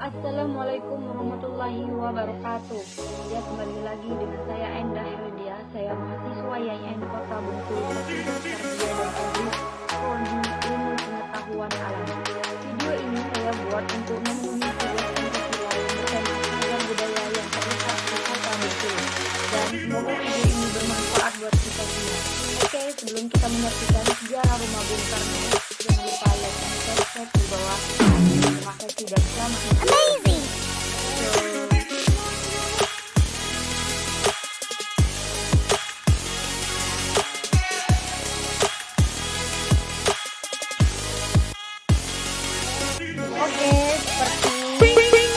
Assalamualaikum warahmatullahi wabarakatuh. Ya, kembali lagi dengan saya Endah Herdia. Saya mahasiswa YIN di Kota Bengkulu, Fakultas Tarbiyah dan Tadris, Prodi Ilmu Pengetahuan Alam. Video ini saya buat untuk memenuhi tugas Pancasila yang bertema ragam budaya yang terletak di Kota Bengkulu. Dan semoga video ini bermanfaat buat kita semua. Oke, sebelum kita menyaksikan sejarah rumah Bung Karno, jangan lupa like dan subscribe di bawah. Terima kasih dan selamat menonton. Oke, seperti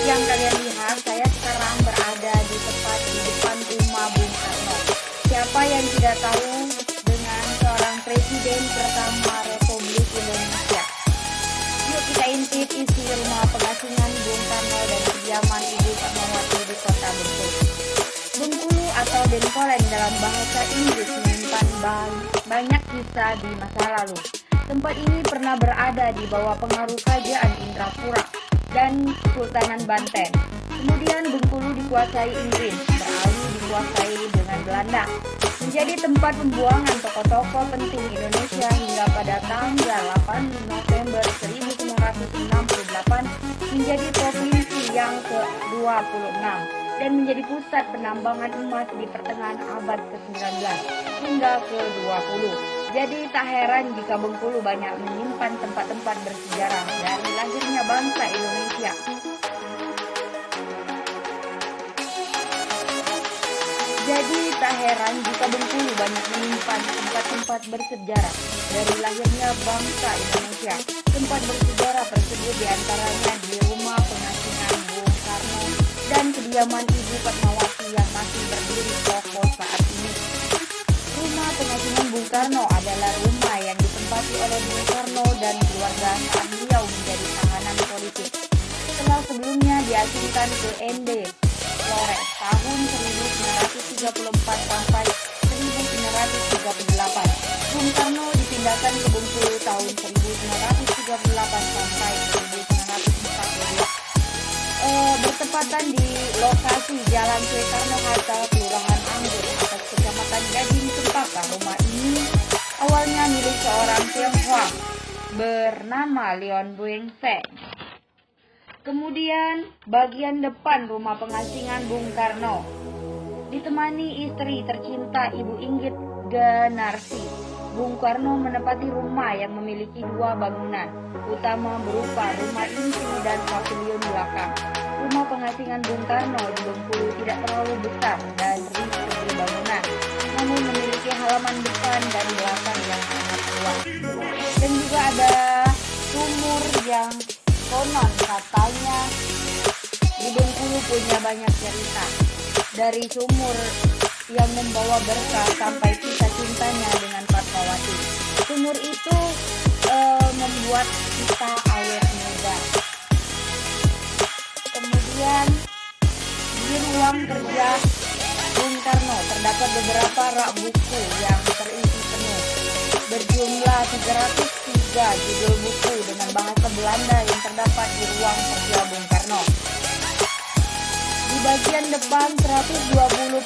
yang kalian lihat, saya sekarang berada di tepat di depan rumah Bung Karno. Siapa yang tidak tahu dengan seorang presiden pertama Republik Indonesia? Yuk kita intip isi rumah pengasingan Bung Karno dan kediaman Ibu Fatmawati di Kota Bengkulu. Bengkulu atau Bengkolen dalam bahasa Inggris menyimpan banyak kisah di masa lalu. Tempat ini pernah berada di bawah pengaruh Kerajaan Indrapura dan Sultanan Banten. Kemudian Bengkulu dikuasai Inggris, beralih dikuasai dengan Belanda. Menjadi tempat pembuangan tokoh-tokoh penting Indonesia hingga pada tanggal 8 November 1968 menjadi provinsi yang ke-26 dan menjadi pusat penambangan emas di pertengahan abad ke-19 hingga ke-20. Jadi tak heran jika Bengkulu banyak menyimpan tempat-tempat bersejarah dari lahirnya bangsa Indonesia. Jadi tak heran jika Bengkulu banyak menyimpan tempat-tempat bersejarah dari lahirnya bangsa Indonesia. Tempat bersejarah tersebut diantaranya di rumah pengasingan Bung Karno dan kediaman Ibu Fatmawati yang masih berdiri kokoh saat ini. Rumah pengasingan Bung Karno adalah rumah yang ditempati oleh Bung Karno dan keluarga saat beliau menjadi tahanan politik. Setelah sebelumnya diasingkan ke ND Flores tahun 1934 sampai 1938. Bung Karno dipindahkan ke Bengkulu tahun 1938 sampai 1942. Bertepatan di lokasi Jalan Soekarno-Hatta, Kelurahan Anggur, atas Kecamatan Gading, Cempaka. Rumah ini awalnya milik seorang Tionghoa bernama Leon Boeng Seng. Kemudian bagian depan rumah pengasingan Bung Karno ditemani istri tercinta Ibu Inggit Ganarsi. Bung Karno menempati rumah yang memiliki dua bangunan utama berupa rumah inti dan pavilion belakang. Rumah pengasingan Bung Karno di Bengkulu tidak terlalu besar dari segi bangunan, namun memiliki halaman depan dan belakang yang sangat luas. Dan juga ada sumur yang konon katanya di Bengkulu punya banyak cerita. Dari sumur yang membawa berkah sampai kisah cintanya dengan Fatmawati. Sumur itu membuat kita awet muda. Kemudian di ruang kerja Bung Karno terdapat beberapa rak buku yang terisi penuh. Berjumlah 303 judul buku dengan bahasa Belanda yang terdapat di ruang kerja Bung Karno. Di bagian depan 120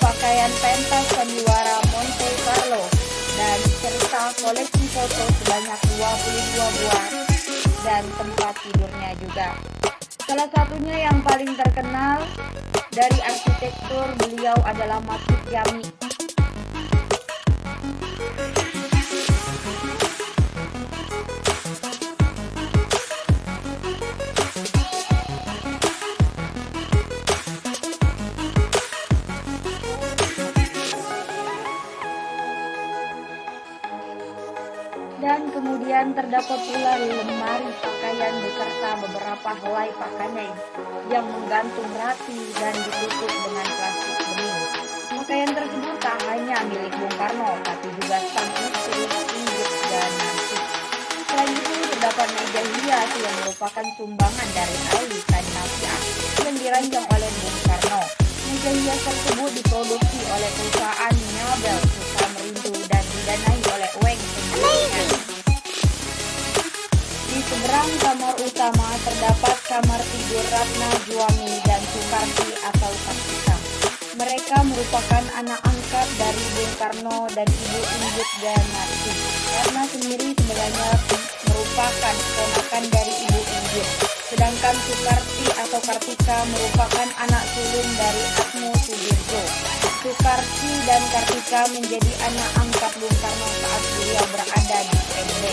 pakaian pentas sandiwara Monte Carlo dan serta koleksi foto sebanyak 22 buah dan tempat tidurnya juga. Salah satunya yang paling terkenal dari arsitektur beliau adalah Masjid Jami. Dan kemudian terdapat pula lemari pakaian beserta beberapa helai pakaian yang menggantung rapi dan ditutup dengan plastik bening. Pakaian tersebut tak hanya milik Bung Karno, tapi juga sang istri Inggit Ganarsi. Selain itu terdapat meja hias yang merupakan sumbangan dari Ali Kanafia yang dirancang oleh Bung Karno. Meja hias tersebut diproduksi oleh perusahaan Mebel Sukamerindu dan didanai oleh Weng. Di seberang kamar utama terdapat kamar tidur Ratna, Juwani, dan Sukarti atau Kartika. Mereka merupakan anak angkat dari Bung Karno dan Ibu Inggit Ganarti. Ratna sendiri sebenarnya merupakan keponakan dari Ibu Inggit, sedangkan Sukarti atau Kartika merupakan anak sulung dari Atmo Sudirjo. Sukarti dan Kartika menjadi anak angkat Bung Karno saat beliau berada di MB.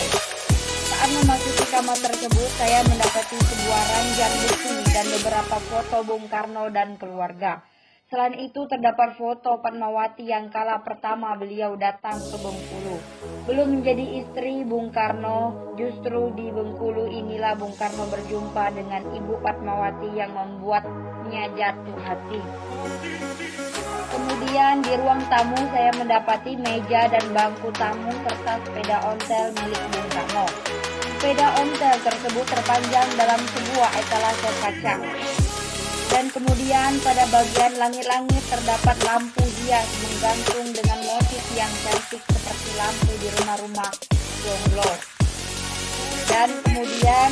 Saat memasuki kamar tersebut, saya mendapati sebuah ranjang besi dan beberapa foto Bung Karno dan keluarga. Selain itu terdapat foto Padmawati yang kala pertama beliau datang ke Bengkulu. Belum menjadi istri Bung Karno, justru di Bengkulu inilah Bung Karno berjumpa dengan Ibu Padmawati yang membuatnya jatuh hati. Kemudian di ruang tamu saya mendapati meja dan bangku tamu serta sepeda ontel milik Bung Karno. Sepeda ontel tersebut terpanjang dalam sebuah etalase kaca. Dan kemudian pada bagian langit-langit terdapat lampu hias menggantung dengan motif yang cantik seperti lampu di rumah-rumah jonglo. Dan kemudian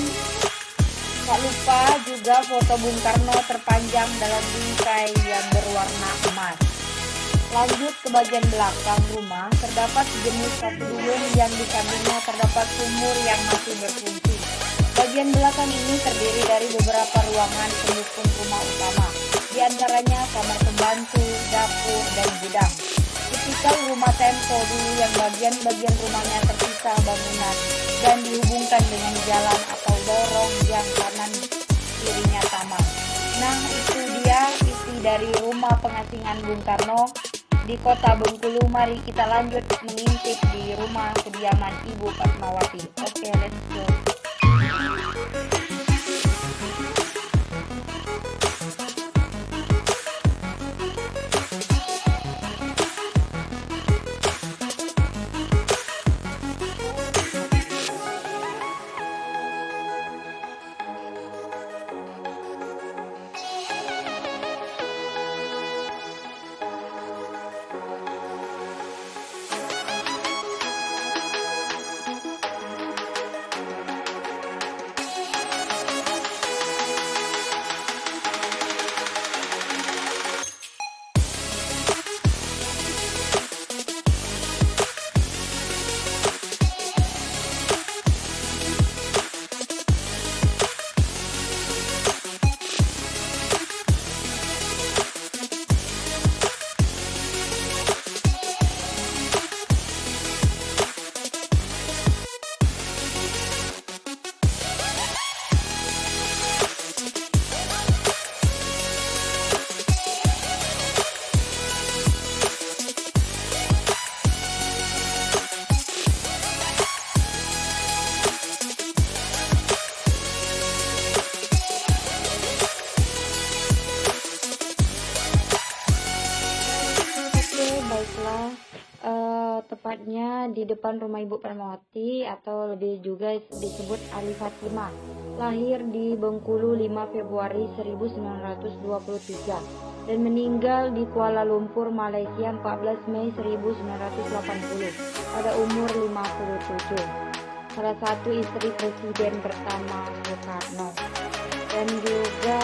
tak lupa juga foto Bung Karno terpanjang dalam bingkai yang berwarna emas. Lanjut ke bagian belakang rumah, terdapat sejenis pavilion yang di sampingnya terdapat sumur yang masih berfungsi. Bagian belakang ini terdiri dari beberapa ruangan pendukung rumah utama, di antaranya kamar pembantu, dapur, dan gudang. Tipikal rumah tempo dulu yang bagian-bagian rumahnya terpisah bangunan dan dihubungkan dengan jalan atau lorong yang kanan kirinya taman. Nah, itu dia isi dari rumah pengasingan Bung Karno di kota Bengkulu. Mari kita lanjut mengintip di rumah kediaman Ibu Padmawati. Oke, let's go. Baiklah, tepatnya di depan rumah Ibu Padmawati atau lebih juga disebut Ali Fatimah. Lahir di Bengkulu 5 Februari 1923 dan meninggal di Kuala Lumpur, Malaysia 14 Mei 1980 pada umur 57. Salah satu istri Presiden pertama Soekarno. Dan juga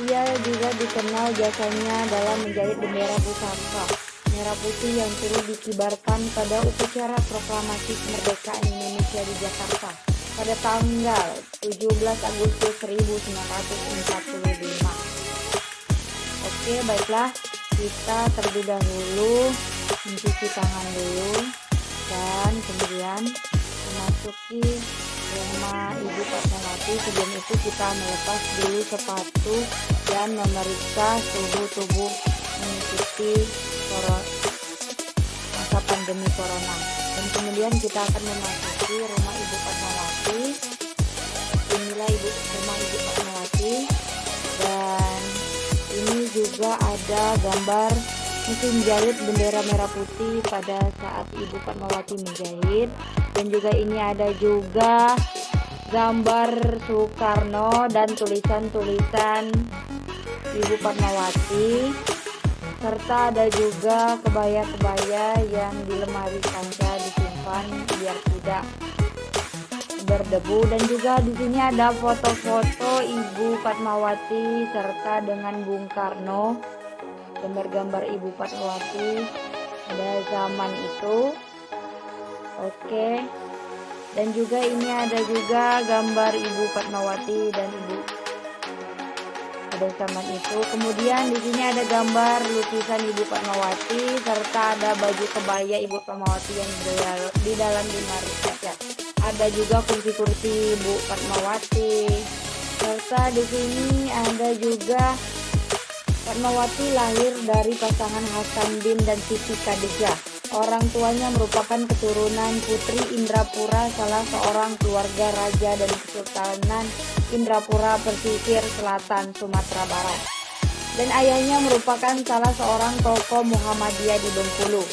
ia juga dikenal jasanya dalam menjahit bendera pusaka merah putih yang turut dikibarkan pada upacara proklamasi kemerdekaan Indonesia di Jakarta pada tanggal 17 Agustus 1945. Oke, baiklah, kita terlebih dahulu mencuci tangan dulu dan kemudian memasuki rumah Ibu Padmawati. Sebelum itu kita melepas dulu sepatu dan memeriksa suhu tubuh mengikuti masa pandemi corona. Dan kemudian kita akan memasuki rumah Ibu Padmawati. Inilah rumah Ibu Padmawati, dan ini juga ada gambar mesin jahit bendera merah putih pada saat Ibu Padmawati menjahit. Dan juga ini ada juga gambar Soekarno dan tulisan-tulisan Ibu Padmawati, serta ada juga kebaya-kebaya yang di lemari kaca disimpan biar tidak berdebu. Dan juga di sini ada foto-foto Ibu Fatmawati serta dengan Bung Karno, gambar-gambar Ibu Fatmawati pada zaman itu. Oke. Dan juga ini ada juga gambar Ibu Fatmawati dan Ibu pada zaman itu. Kemudian di sini ada gambar lukisan Ibu Fatmawati serta ada baju kebaya Ibu Fatmawati yang di dalam lemari kaca. Ada juga kursi-kursi Ibu Fatmawati. Serta di sini ada juga Fatmawati lahir dari pasangan Hasan bin dan Siti Khadijah. Orang tuanya merupakan keturunan Putri Indrapura, salah seorang keluarga raja dan Kesultanan Indrapura pesisir selatan Sumatera Barat. Dan ayahnya merupakan salah seorang tokoh Muhammadiyah di Bengkulu.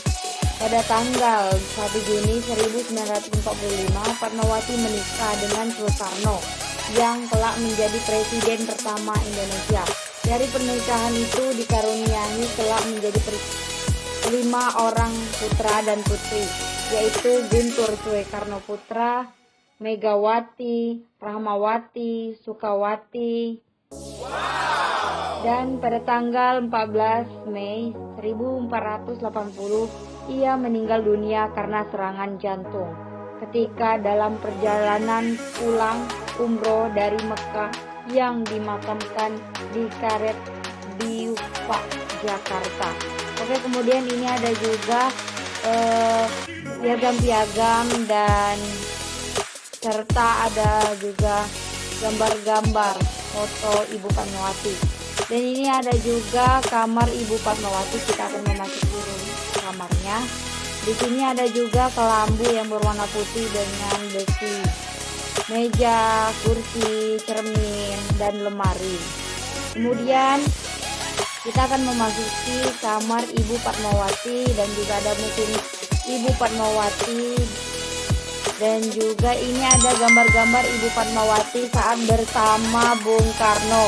Pada tanggal 1 Juni 1945, Fatmawati menikah dengan Soekarno yang kelak menjadi presiden pertama Indonesia. Dari pernikahan itu dikaruniai kelak menjadi 5 orang putra dan putri, yaitu Guntur Soekarno Putra, Megawati, Rahmawati, Sukawati. Dan pada tanggal 14 Mei 1480 ia meninggal dunia karena serangan jantung ketika dalam perjalanan pulang umroh dari Mekah yang dimakamkan di Karet Biufak, Jakarta. Oke, kemudian ini ada juga piagam-piagam dan serta ada juga gambar-gambar foto Ibu Fatmawati. Dan ini ada juga kamar Ibu Fatmawati. Kita akan memasuki kamarnya. Di sini ada juga kelambu yang berwarna putih dengan besi, meja, kursi, cermin, dan lemari. Kemudian kita akan memasuki kamar Ibu Fatmawati dan juga ada musim Ibu Fatmawati. Dan juga ini ada gambar-gambar Ibu Fatmawati saat bersama Bung Karno.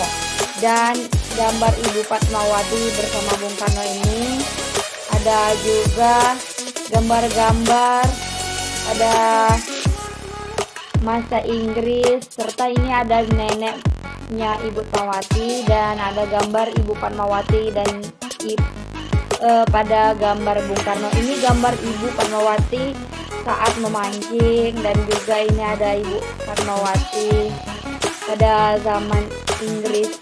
Dan gambar Ibu Fatmawati bersama Bung Karno ini ada juga gambar-gambar ada masa Inggris, serta ini ada neneknya Ibu Fatmawati dan ada gambar Ibu Fatmawati dan pada gambar Bung Karno ini gambar Ibu Fatmawati saat memancing. Dan juga ini ada Ibu Fatmawati pada zaman Inggris